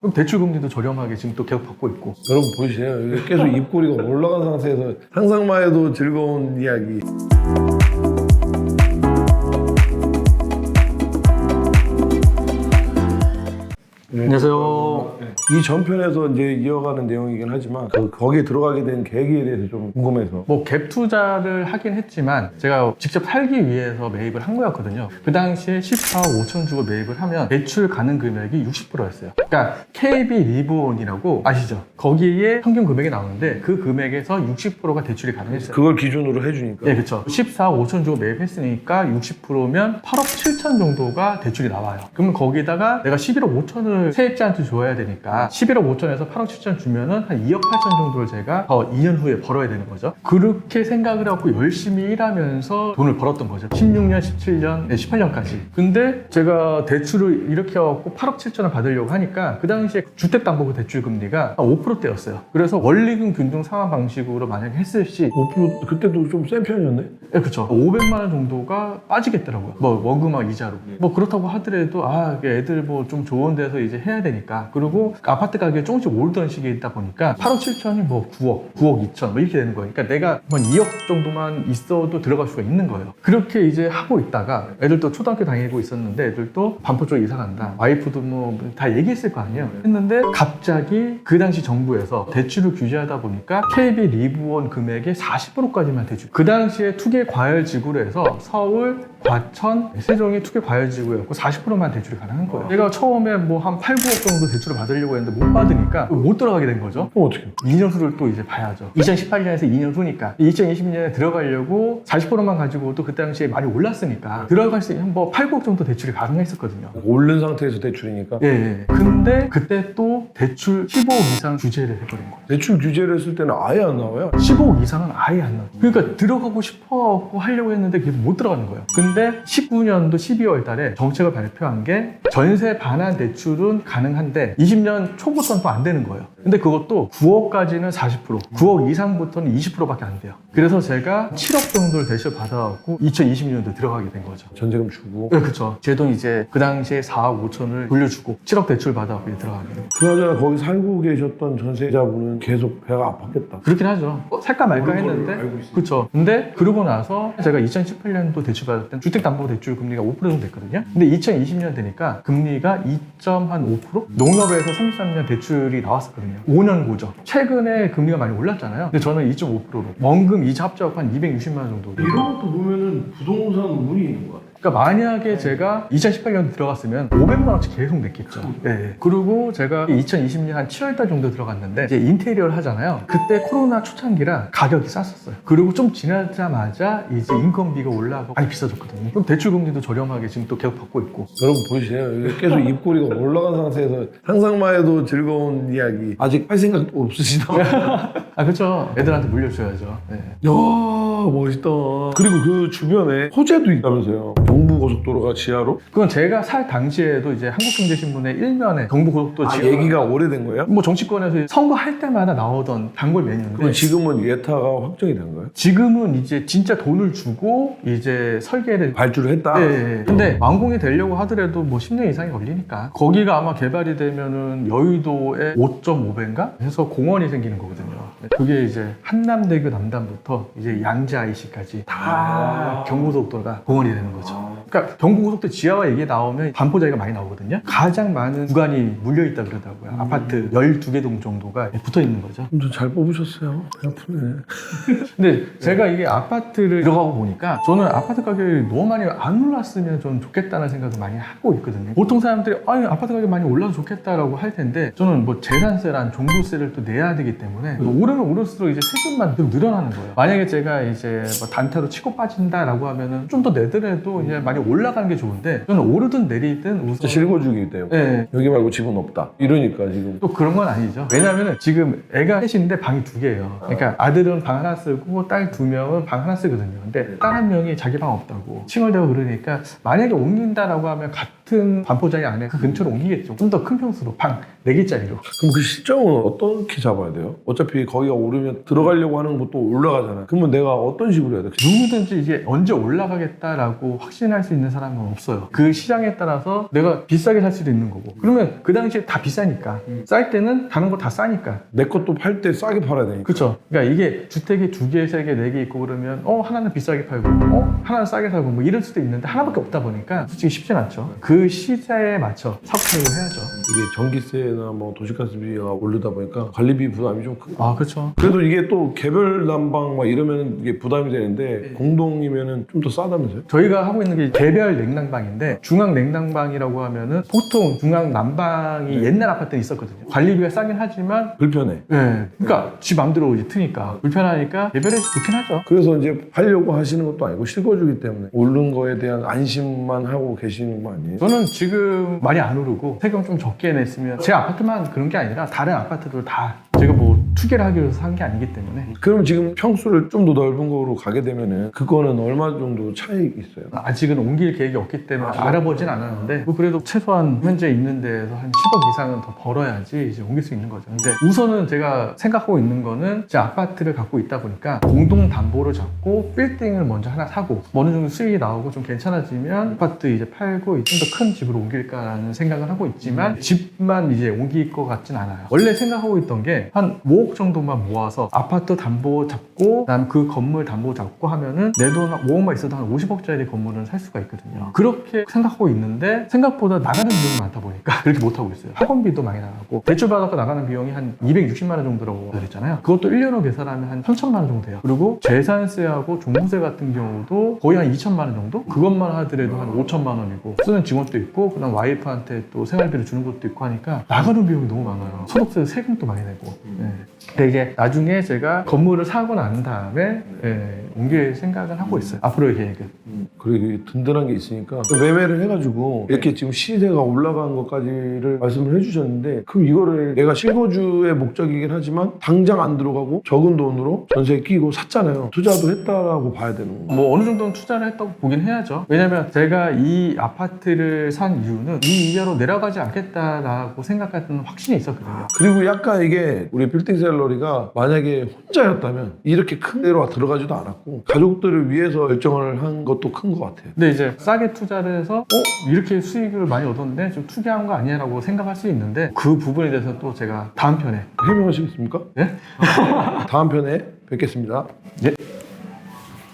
그럼 대출금리도 저렴하게 지금 또 계속 받고 있고. 여러분 보이세요? 이게 계속 입꼬리가 올라간 상태에서 상상만 해도 즐거운 이야기. 안녕하세요. 이 전편에서 이제 이어가는 내용이긴 하지만 거기에 들어가게 된 계기에 대해서 좀 궁금해서. 뭐 갭 투자를 하긴 했지만 제가 직접 살기 위해서 매입을 한 거였거든요. 그 당시에 14억 5천 주고 매입을 하면 대출 가능 금액이 60%였어요. 그러니까 KB 리본이라고 아시죠? 거기에 평균 금액이 나오는데 그 금액에서 60%가 대출이 가능했어요. 그걸 기준으로 해주니까. 네, 그렇죠. 14억 5천 주고 매입했으니까 60%면 8억 7천 정도가 대출이 나와요. 그러면 거기다가 내가 11억 5천을 세입자한테 줘야 되니까 11억 5천에서 8억 7천 주면은 한 2억 8천 정도를 제가 더 2년 후에 벌어야 되는 거죠. 그렇게 생각을 하고 열심히 일하면서 돈을 벌었던 거죠. 16년, 17년, 18년까지. 근데 제가 대출을 이렇게 해갖고 8억 7천을 받으려고 하니까 그 당시에 주택담보부 대출 금리가 5%대였어요. 그래서 원리금 균등 상환 방식으로 만약에 했을 시 5% 그때도 좀 센 편이었네? 네, 그쵸. 500만 원 정도가 빠지겠더라고요. 뭐 원금하고 이자로. 뭐 그렇다고 하더라도 애들 뭐 좀 좋은 데서 이제 해야 되니까. 그리고 아파트 가격이 조금씩 오르던 시기에 있다 보니까 8억 7천이 뭐 9억 2천 뭐 이렇게 되는 거예요. 그러니까 내가 한 2억 정도만 있어도 들어갈 수가 있는 거예요. 그렇게 이제 하고 있다가 애들도 초등학교 다니고 있었는데 애들도 반포 쪽 이사 간다. 와이프도 뭐 다 얘기했을 거 아니에요. 했는데 갑자기 그 당시 정부에서 대출을 규제하다 보니까 KB 리브원 금액의 40%까지만 대출. 그 당시에 투기 과열지구로 해서 서울, 과천, 세종이 투기 과열지구였고 40%만 대출이 가능한 거예요. 제가 처음에 뭐 한 8, 9억 정도 대출을 받으려고 했는데 못 받으니까 못 들어가게 된 거죠. 그럼 어떻게? 2년 후를 또 이제 봐야죠. 2018년에서 2년 후니까 2020년에 들어가려고 40%만 가지고도 그 당시에 많이 올랐으니까 들어갈 수 있는 뭐 8, 9억 정도 대출이 가능했었거든요. 오른 상태에서 대출이니까? 예. 근데 그때 또 대출 15억 이상 규제를 해버린 거예요. 대출 규제를 했을 때는 아예 안 나와요? 15억 이상은 아예 안 나와요. 그러니까 들어가고 싶어 하려고 했는데 그게 못 들어가는 거예요. 근데 19년도 12월 달에 정책을 발표한 게 전세 반환 대출은 가능한데 20년 초부터는 또 안 되는 거예요. 근데 그것도 9억까지는 40%, 9억 이상부터는 20%밖에 안 돼요. 그래서 제가 7억 정도를 대출 받아갖고 2020년도에 들어가게 된 거죠. 전세금 주고. 네, 그쵸. 제 돈 이제 그 당시에 4억 5천을 돌려주고 7억 대출 받아갖고 들어가게 된 거예요. 그나저나 거기 살고 계셨던 전세자분은 계속 배가 아팠겠다. 그렇긴 하죠. 살까 말까 했는데. 알고 있어요. 그렇죠. 근데 그러고 나서 제가 2018년도 대출 받을 땐 주택담보대출 금리가 5% 정도 됐거든요. 근데 2020년 되니까 금리가 2.5%? 농협에서 33년 대출이 나왔었거든요. 5년 고죠. 최근에 금리가 많이 올랐잖아요. 근데 저는 2.5%로 원금 이자 합쳐서 한 260만 원 정도. 이런 것도 보면은 부동산 운이 있는 것 같아요. 그러니까 만약에 제가 2018년도 들어갔으면 500만 원씩 계속 냈겠죠. 네. 그리고 제가 2020년 한 7월달 정도 들어갔는데 이제 인테리어를 하잖아요. 그때 코로나 초창기라 가격이 쌌었어요. 그리고 좀 지나자마자 이제 인건비가 올라가고 많이 비싸졌거든요. 그럼 대출금리도 저렴하게 지금 또 계속 받고 있고. 여러분 보이세요? 이게 계속 입꼬리가 올라간 상태에서 상상만 해도 즐거운 이야기. 아직 할 생각 없으시다. 그렇죠. 애들한테 물려줘야죠. 네. 야 멋있다. 그리고 그 주변에 호재도 있다면서요. 경부고속도로가 지하로? 그건 제가 살 당시에도 이제 한국경제신문의 일면에 경부고속도로 얘기가 오래된 거예요? 뭐 정치권에서 선거할 때마다 나오던 단골 메뉴인데 그럼 지금은 예타가 확정이 된 거예요? 지금은 이제 진짜 돈을 주고 이제 설계를 발주를 했다? 네. 근데 완공이 되려고 하더라도 뭐 10년 이상이 걸리니까 거기가 아마 개발이 되면은 여의도에 5.5배인가 해서 공원이 생기는 거거든요. 그게 이제 한남대교 남단부터 이제 양재 IC까지 다 경부고속도로가 공원이 되는 거죠. 그러니까 경부고속도로 지하화 얘기 나오면 반포자리가 많이 나오거든요. 가장 많은 구간이 물려있다 그러더라고요. 아파트 12개 동 정도가 붙어 있는 거죠. 좀 잘 뽑으셨어요. 배 아프네. 근데 제가 이게 아파트를 들어가고 보니까 저는 아파트 가격이 너무 많이 안 올랐으면 좀 좋겠다는 생각을 많이 하고 있거든요. 보통 사람들이 아파트 가격이 많이 올라도 좋겠다라고 할 텐데 저는 뭐 재산세란 종부세를 또 내야 되기 때문에 오르면 오를수록 이제 세금만 좀 늘어나는 거예요. 만약에 제가 이제 뭐 단타로 치고 빠진다라고 하면은 좀 더 내더라도 이제 많이 올라가는 게 좋은데 저는 오르든 내리든 우선 실거주기 때문에 네. 여기 말고 집은 없다 이러니까 지금 또 그런 건 아니죠. 왜냐면은 지금 애가 셋인데 방이 2개예요. 그러니까 아들은 방 하나 쓰고 딸 2명은 방 하나 쓰거든요. 근데 딸 1명이 자기 방 없다고 칭얼대고 그러니까 만약에 옮긴다라고 하면 같은 같은 반포자리 안에 그 근처로 옮기겠죠. 좀 더 큰 평수로 방 4개짜리로. 그럼 그 시점은 어떻게 잡아야 돼요? 어차피 거기가 오르면 들어가려고 하는 것도 올라가잖아. 그러면 내가 어떤 식으로 해야 돼? 누구든지 이게 언제 올라가겠다라고 확신할 수 있는 사람은 없어요. 그 시장에 따라서 내가 비싸게 살 수도 있는 거고. 그러면 그 당시에 다 비싸니까. 쌀 때는 다른 거 다 싸니까. 내 것도 팔 때 싸게 팔아야 되니까. 그렇죠. 그러니까 이게 주택이 2개, 3개, 4개 있고 그러면 하나는 비싸게 팔고 하나는 싸게 살고 뭐 이럴 수도 있는데 하나밖에 없다 보니까 솔직히 쉽진 않죠. 그 시세에 맞춰 사업을 해야죠. 이게 전기세나 뭐 도시가스비가 오르다 보니까 관리비 부담이 좀 크고. 아, 그렇죠. 그래도 이게 또 개별 난방 막 이러면 이게 부담이 되는데 공동이면은 좀 더 싸다면서요? 저희가 하고 있는 게 개별 냉난방인데 중앙 냉난방이라고 하면은 보통 중앙 난방이 옛날 아파트에 있었거든요. 관리비가 싸긴 하지만 불편해. 그러니까 지 맘대로 이제 트니까 불편하니까 개별해서 좋긴 하죠. 그래서 이제 하려고 하시는 것도 아니고 실거주기 때문에 오른 거에 대한 안심만 하고 계시는 거 아니에요? 저는 지금 많이 안 오르고 세금 좀 적게 냈으면 제 아파트만 그런 게 아니라 다른 아파트들 다 제가 뭐 투기를 하기 위해서 산 게 아니기 때문에. 그럼 지금 평수를 좀 더 넓은 거로 가게 되면은 그거는 얼마 정도 차이가 있어요? 아직은 옮길 계획이 없기 때문에 알아보진 않았는데 뭐 그래도 최소한 현재 있는 데에서 한 10억 이상은 더 벌어야지 이제 옮길 수 있는 거죠. 근데 우선은 제가 생각하고 있는 거는 제 아파트를 갖고 있다 보니까 공동 담보를 잡고 빌딩을 먼저 하나 사고 어느 정도 수익이 나오고 좀 괜찮아지면 아파트 이제 팔고 좀 더 큰 집으로 옮길까라는 생각을 하고 있지만 집만 이제 옮길 것 같진 않아요. 원래 생각하고 있던 게 한 5억 정도만 모아서 아파트 담보 잡고 그다음 그 건물 담보 잡고 하면은 내 돈 5억만 있어도 한 50억짜리 건물은 살 수가 있거든요. 그렇게 생각하고 있는데 생각보다 나가는 비용이 많다 보니까 그렇게 못하고 있어요. 학원비도 많이 나가고 대출받아서 나가는 비용이 한 260만 원 정도라고 그랬잖아요. 그것도 1년으로 계산하면 한 3천만 원 정도 돼요. 그리고 재산세하고 종부세 같은 경우도 거의 한 2천만 원 정도? 그것만 하더라도 한 5천만 원이고 쓰는 직원도 있고 그다음 와이프한테 또 생활비를 주는 것도 있고 하니까 나가는 비용이 너무 많아요. 소득세 세금도 많이 내고. 근데 이게 나중에 제가 건물을 사고 난 다음에 옮길 생각을 하고 있어요. 앞으로의 계획은. 그리고 이게 든든한 게 있으니까 매매를 해가지고 이렇게 지금 시세가 올라간 것까지를 말씀을 해주셨는데 그럼 이거를 내가 실거주의 목적이긴 하지만 당장 안 들어가고 적은 돈으로 전세에 끼고 샀잖아요. 투자도 했다라고 봐야 되는 거예요. 뭐 어느 정도는 투자를 했다고 보긴 해야죠. 왜냐면 제가 이 아파트를 산 이유는 이 이하로 내려가지 않겠다라고 생각했던 확신이 있었거든요. 그리고 약간 이게 우리 빌딩셀러리가 만약에 혼자였다면 이렇게 큰 데로 들어가지도 않았고 가족들을 위해서 결정을 한 것도 큰 것 같아요. 근데 이제 싸게 투자를 해서 이렇게 수익을 많이 얻었는데 좀 투기한 거 아니야 라고 생각할 수 있는데 그 부분에 대해서 또 제가 다음 편에 해명하시겠습니까? 예? 다음 편에 뵙겠습니다. 예.